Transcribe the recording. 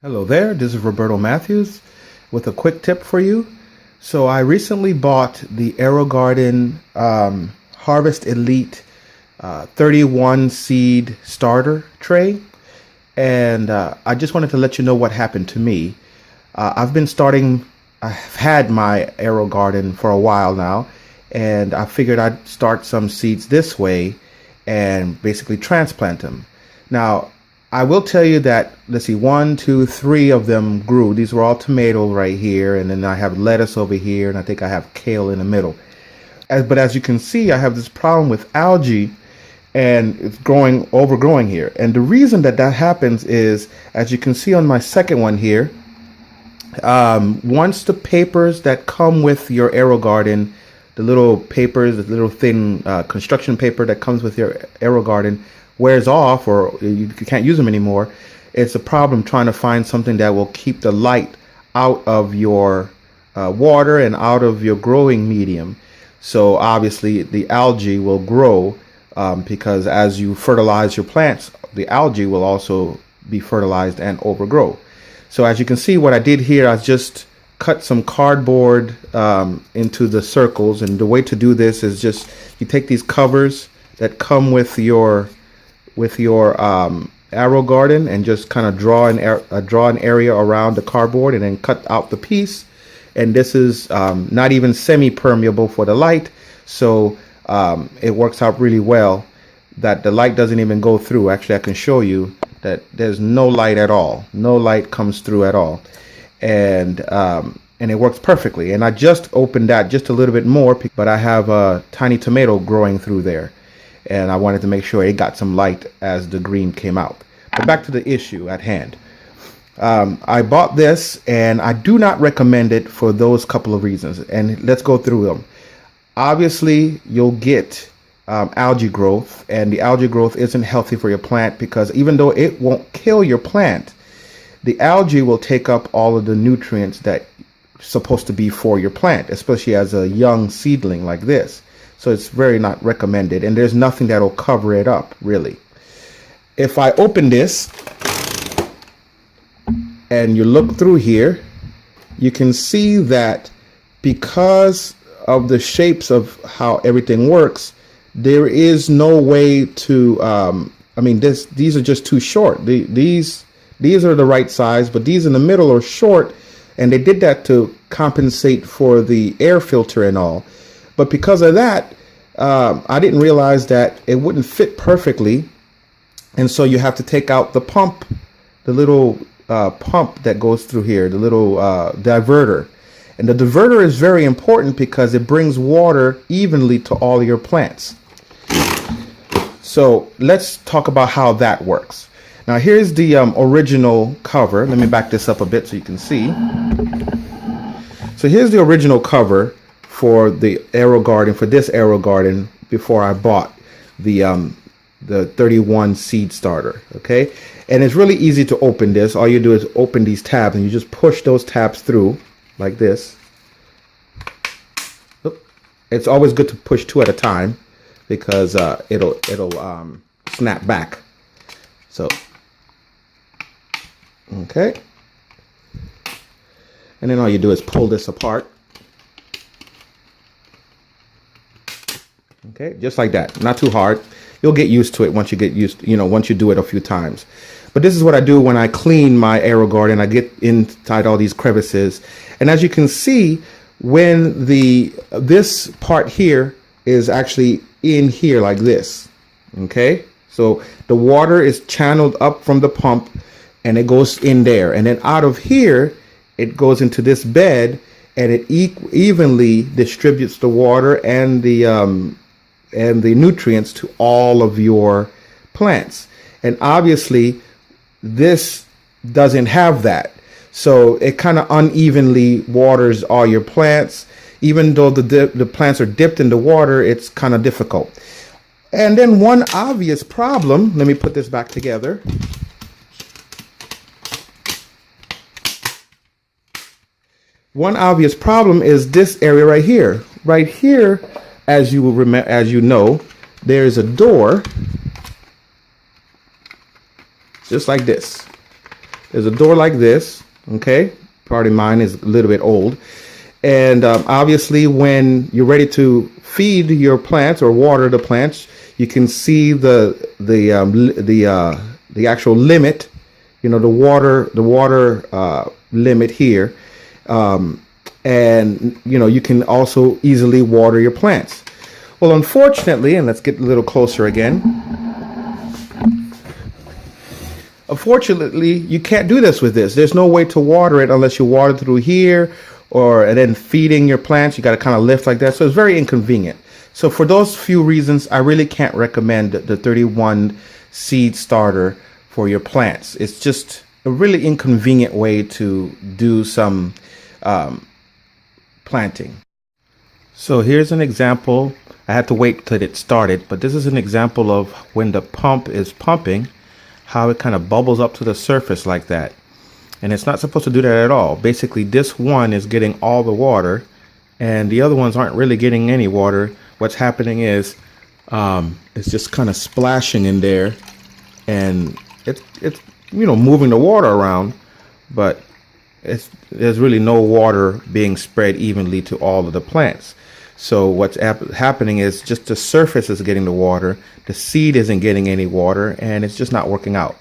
Hello there, this is Roberto Matthews with a quick tip for you. So I recently bought the AeroGarden Harvest Elite 31 seed starter tray, and I just wanted to let you know what happened to me. I've had my AeroGarden for a while now, and I figured I'd start some seeds this way and basically transplant them. Now, I will tell you that, let's see, 1, 2, 3 of them grew. These were all tomato right here, and then I have lettuce over here, and I think I have kale in the middle. But as you can see, I have this problem with algae, and it's overgrowing here. And the reason that happens is, as you can see on my second one here, once the papers that come with your AeroGarden, the little papers, the little thin construction paper that comes with your AeroGarden, wears off or you can't use them anymore, it's a problem trying to find something that will keep the light out of your water and out of your growing medium. So obviously the algae will grow because as you fertilize your plants, the algae will also be fertilized and overgrow. So as you can see, what I did here, I just cut some cardboard into the circles, and the way to do this is just you take these covers that come with your AeroGarden and just kind of draw an area around the cardboard and then cut out the piece. And this is not even semi-permeable for the light, so it works out really well that the light doesn't even go through. Actually, I can show you that there's no light at all. No light comes through at all, and it works perfectly. And I just opened that just a little bit more, but I have a tiny tomato growing through there, and I wanted to make sure it got some light as the green came out. But back to the issue at hand. I bought this, and I do not recommend it for those couple of reasons, and let's go through them. Obviously, you'll get algae growth, and the algae growth isn't healthy for your plant because even though it won't kill your plant, the algae will take up all of the nutrients that are supposed to be for your plant, especially as a young seedling like this. So it's very not recommended, and there's nothing that'll cover it up, really. If I open this and you look through here, you can see that because of the shapes of how everything works, there is no way to, these are just too short. These are the right size, but these in the middle are short, and they did that to compensate for the air filter and all. But because of that, I didn't realize that it wouldn't fit perfectly. And so you have to take out the pump, the little pump that goes through here, the little diverter. And the diverter is very important because it brings water evenly to all your plants. So let's talk about how that works. Now here's the original cover. Let me back this up a bit so you can see. So here's the original cover for the AeroGarden, for this AeroGarden, before I bought the 31 seed starter. Okay, and it's really easy to open this. All you do is open these tabs, and you just push those tabs through like this. It's always good to push 2 at a time because it'll snap back. So okay, and then all you do is pull this apart. Okay, just like that. Not too hard. You'll get used to it once you once you do it a few times. But this is what I do when I clean my AeroGarden. I get inside all these crevices, and as you can see, when this part here is actually in here like this. Okay, so the water is channeled up from the pump, and it goes in there, and then out of here it goes into this bed, and it evenly distributes the water and the nutrients to all of your plants. And obviously this doesn't have that, so it kind of unevenly waters all your plants. Even though the plants are dipped in the water, it's kind of difficult. And then one obvious problem, let me put this back together. One obvious problem is this area right here. Right here, as you will remember, as you know, there is a door, just like this. there's a door like this. Okay, probably mine is a little bit old. And obviously, when you're ready to feed your plants or water the plants, you can see the actual limit. You know, the water limit here, and you know, you can also easily water your plants. Well, unfortunately, and let's get a little closer again. Unfortunately, you can't do this with this. There's no way to water it unless you water through here, and then feeding your plants. You got to kind of lift like that. So it's very inconvenient. So for those few reasons, I really can't recommend the 31 seed starter for your plants. It's just a really inconvenient way to do some planting. So here's an example. I had to wait till it started, but this is an example of when the pump is pumping, how it kind of bubbles up to the surface like that. And it's not supposed to do that at all. Basically, this one is getting all the water and the other ones aren't really getting any water. What's happening is it's just kind of splashing in there, and it's you know, moving the water around, but there's really no water being spread evenly to all of the plants. So what's happening is just the surface is getting the water, the seed isn't getting any water, and it's just not working out.